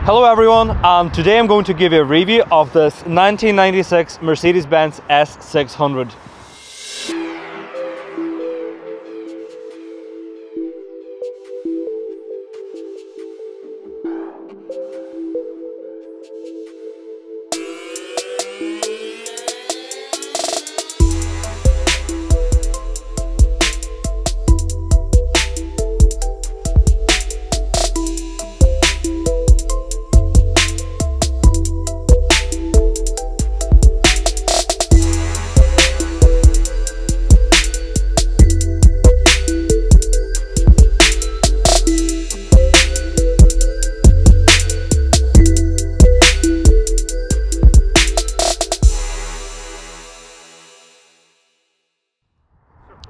Hello everyone, and today I'm going to give you a review of this 1996 Mercedes-Benz S600.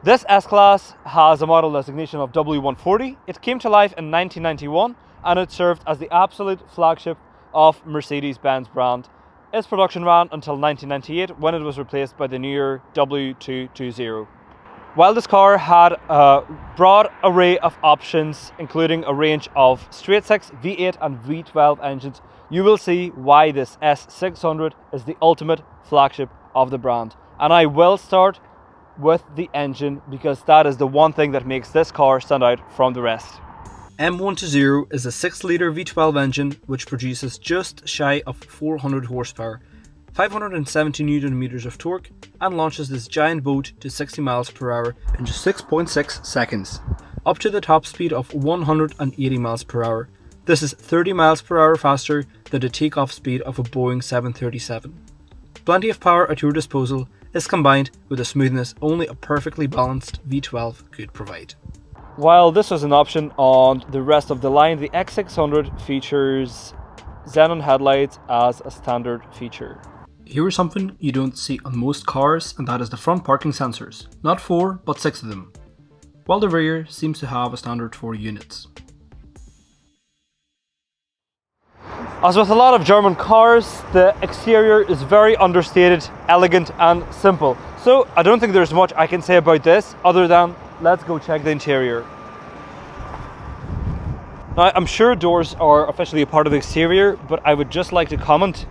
This S-Class has a model designation of W140. It came to life in 1991 and it served as the absolute flagship of Mercedes-Benz brand. Its production ran until 1998 when it was replaced by the newer W220. While this car had a broad array of options, including a range of straight-six, V8 and V12 engines, you will see why this S600 is the ultimate flagship of the brand. And I will start with the engine because that is the one thing that makes this car stand out from the rest. M120 is a 6-litre V12 engine which produces just shy of 400 horsepower, 570 Newton meters of torque, and launches this giant boat to 60 miles per hour in just 6.6 seconds, up to the top speed of 180 miles per hour. This is 30 miles per hour faster than the takeoff speed of a Boeing 737. Plenty of power at your disposal is combined with the smoothness only a perfectly balanced V12 could provide. While this was an option on the rest of the line, the X600 features Xenon Headlights as a standard feature. Here is something you don't see on most cars, and that is the front parking sensors. Not 4, but 6 of them, while the rear seems to have a standard 4 units. As with a lot of German cars, the exterior is very understated, elegant and simple. So I don't think there's much I can say about this other than let's go check the interior. Now I'm sure doors are officially a part of the exterior, but I would just like to comment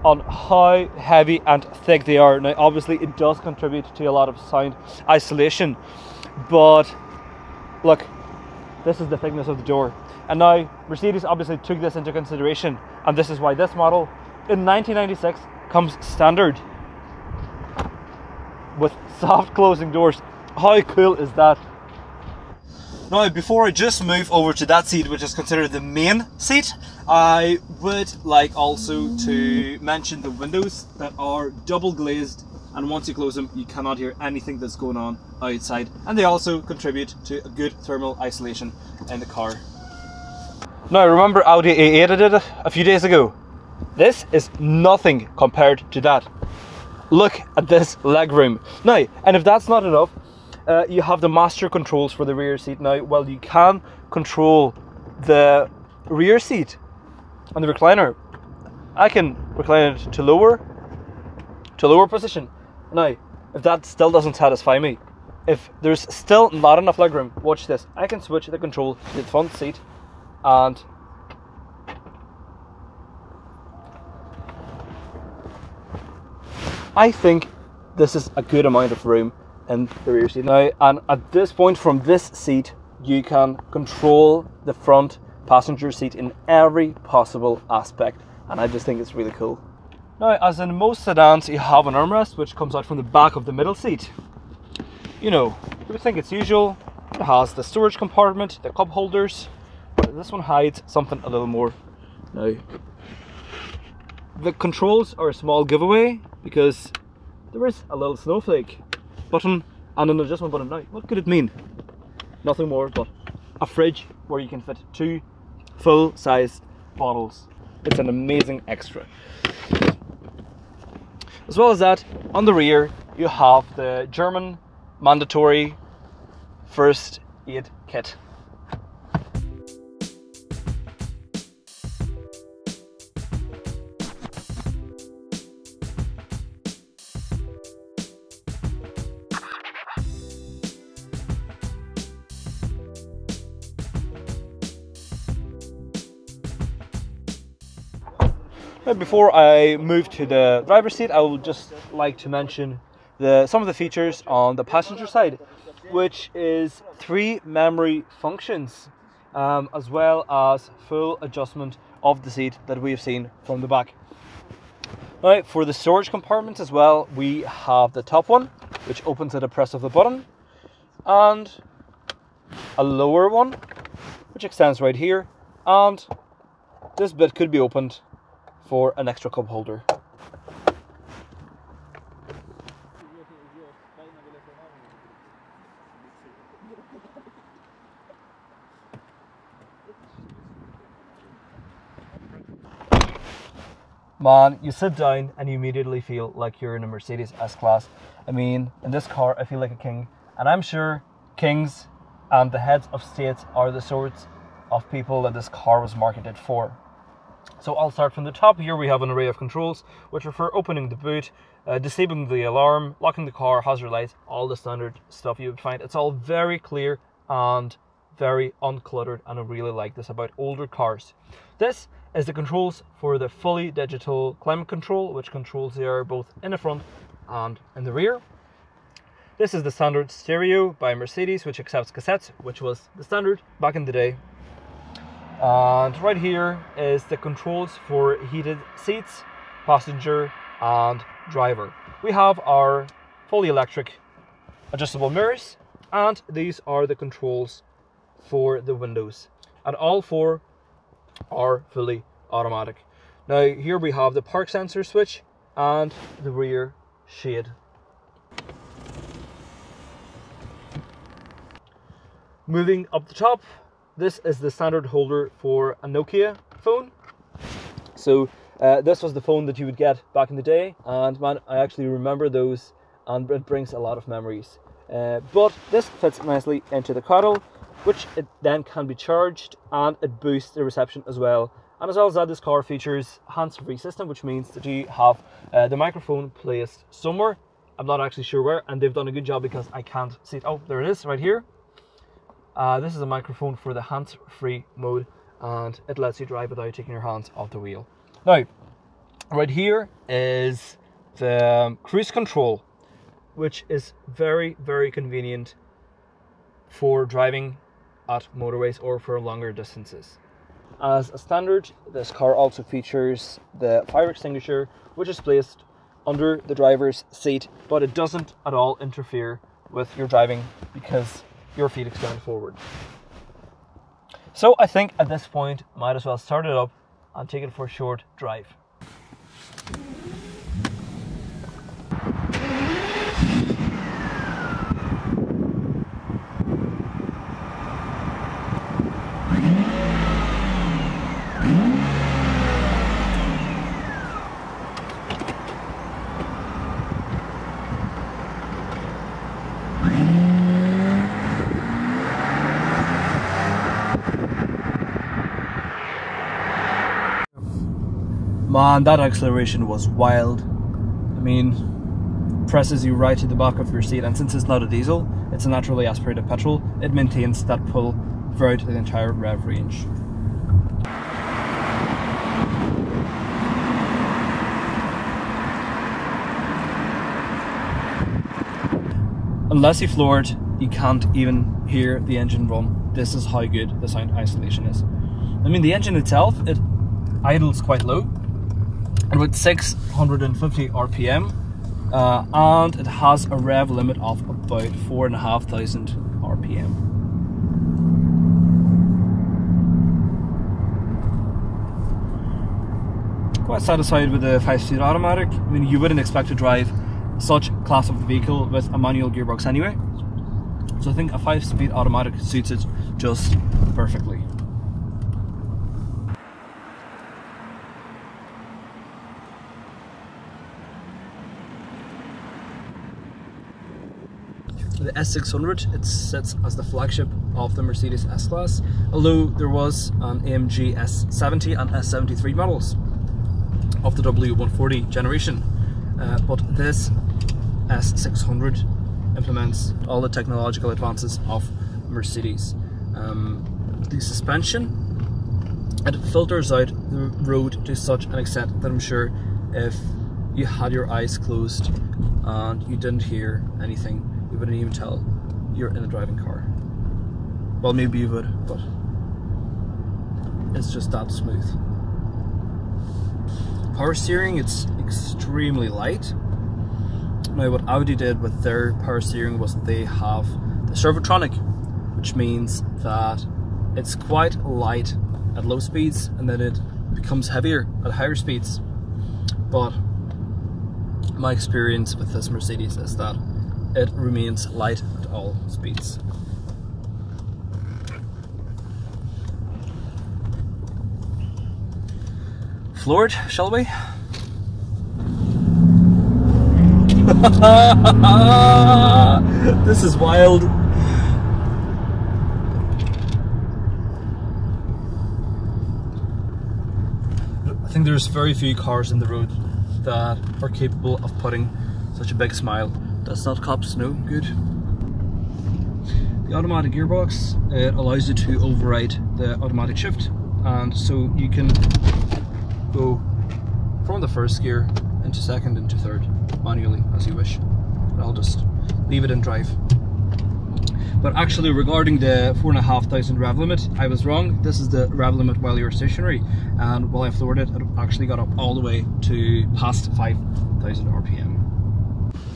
on how heavy and thick they are. Now obviously it does contribute to a lot of sound isolation, but look, this is the thickness of the door. And now Mercedes obviously took this into consideration, and this is why this model in 1996 comes standard with soft closing doors. How cool is that? Now before I just move over to that seat, which is considered the main seat, I would like also to mention the windows that are double glazed, and once you close them you cannot hear anything that's going on outside, and they also contribute to a good thermal isolation in the car. Now remember Audi A8 I did a few days ago? This is nothing compared to that. Look at this legroom. Now, and if that's not enough, you have the master controls for the rear seat. Now, well, you can control the rear seat on the recliner. I can recline it to lower position. Now, if that still doesn't satisfy me, if there's still not enough legroom, watch this. I can switch the control to the front seat, and I think this is a good amount of room in the rear seat now. And at this point, from this seat you can control the front passenger seat in every possible aspect, and I just think it's really cool. Now, as in most sedans, you have an armrest which comes out from the back of the middle seat. You know, you would think it's usual. It has the storage compartment, the cup holders, but this one hides something a little more. Now, the controls are a small giveaway because there is a little snowflake button and an adjustment button. Now, what could it mean? Nothing more but a fridge where you can fit 2 full-size bottles. It's an amazing extra. As well as that, on the rear you have the German mandatory first aid kit. Now, before I move to the driver's seat, I would just like to mention some of the features on the passenger side, which is 3 memory functions, as well as full adjustment of the seat that we have seen from the back. Now, for the storage compartments as well, we have the top one, which opens at a press of the button, and a lower one, which extends right here, and this bit could be opened for an extra cup holder. Man, you sit down and you immediately feel like you're in a Mercedes S-Class. I mean, in this car, I feel like a king. And I'm sure kings and the heads of states are the sorts of people that this car was marketed for. So I'll start from the top. Here we have an array of controls, which are for opening the boot, disabling the alarm, locking the car, hazard lights, all the standard stuff you would find. It's all very clear and very uncluttered, and I really like this about older cars. This is the controls for the fully digital climate control, which controls the air both in the front and in the rear. This is the standard stereo by Mercedes, which accepts cassettes, which was the standard back in the day. And right here is the controls for heated seats, passenger and driver. We have our fully electric adjustable mirrors, and these are the controls for the windows, and all 4 are fully automatic. Now here we have the park sensor switch and the rear shade. Moving up the top, this is the standard holder for a Nokia phone. So this was the phone that you would get back in the day, and man, I actually remember those, and it brings a lot of memories. But this fits nicely into the cradle, which it then can be charged, and it boosts the reception as well. And as well as that, this car features hands-free system, which means that you have the microphone placed somewhere. I'm not actually sure where, and they've done a good job because I can't see it. Oh, there it is, right here. This is a microphone for the hands-free mode, and it lets you drive without taking your hands off the wheel. Now, right here is the cruise control, which is very, very convenient for driving at motorways or for longer distances. As a standard, this car also features the fire extinguisher, which is placed under the driver's seat, but it doesn't at all interfere with your driving because your feet extend forward. So I think at this point, might as well start it up and take it for a short drive. Man, that acceleration was wild. I mean, presses you right to the back of your seat, and since it's not a diesel, it's a naturally aspirated petrol, it maintains that pull throughout the entire rev range. Unless you floor it, you can't even hear the engine run. This is how good the sound isolation is. I mean, the engine itself, it idles quite low, and with 650 RPM, and it has a rev limit of about 4,500 RPM. Quite satisfied with the 5-speed automatic. I mean, you wouldn't expect to drive such class of vehicle with a manual gearbox anyway, so I think a 5-speed automatic suits it just perfectly. The S600, it sits as the flagship of the Mercedes S-Class, although there was an AMG S70 and S73 models of the W140 generation, but this S600 implements all the technological advances of Mercedes. The suspension It filters out the road to such an extent that I'm sure if you had your eyes closed and you didn't hear anything, you wouldn't even tell you're in a driving car. Well, maybe you would, but it's just that smooth. Power steering, it's extremely light. Now what Audi did with their power steering was they have the Servotronic, which means that it's quite light at low speeds and then it becomes heavier at higher speeds. But my experience with this Mercedes is that it remains light at all speeds. Floor it, shall we? This is wild. I think there's very few cars in the road that are capable of putting such a big smile. That's not cops, no good. The automatic gearbox, it allows you to override the automatic shift, and so you can go from the first gear into second, into third, manually as you wish. I'll just leave it in drive. But actually, regarding the 4,500 rev limit, I was wrong. This is the rev limit while you're stationary, and while I floored it, it actually got up all the way to past 5,000 RPM.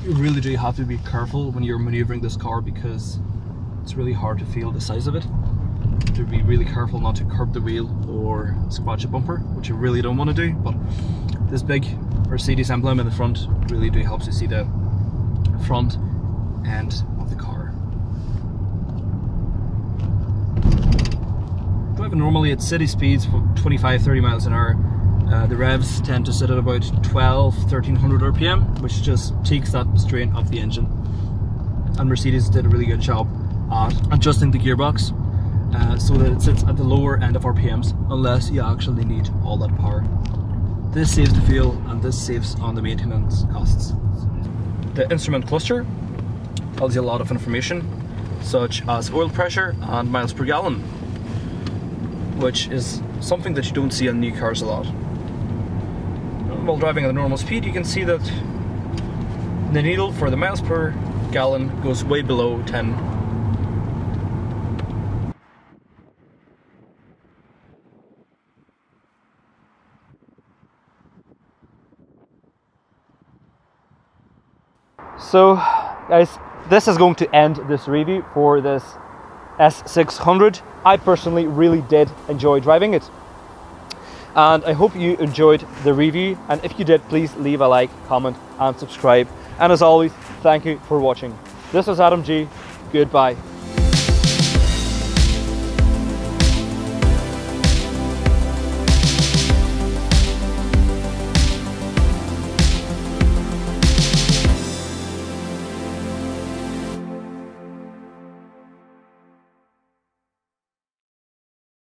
You really do have to be careful when you're maneuvering this car because it's really hard to feel the size of it. You have to be really careful not to curb the wheel or scratch a bumper, which you really don't want to do, but this big Mercedes emblem in the front really do helps you see the front end of the car. Driving normally at city speeds, 25-30 miles an hour, the revs tend to sit at about 1,200-1,300 RPM, which just takes that strain off the engine. And Mercedes did a really good job at adjusting the gearbox so that it sits at the lower end of RPMs, unless you actually need all that power. This saves the fuel and this saves on the maintenance costs. The instrument cluster tells you a lot of information, such as oil pressure and miles per gallon, which is something that you don't see on new cars a lot. While driving at a normal speed, you can see that the needle for the miles per gallon goes way below 10. So guys, this is going to end this review for this S600. I personally really did enjoy driving it, and I hope you enjoyed the review, and if you did, please leave a like, comment and subscribe, and as always, thank you for watching. This was Adam G. Goodbye.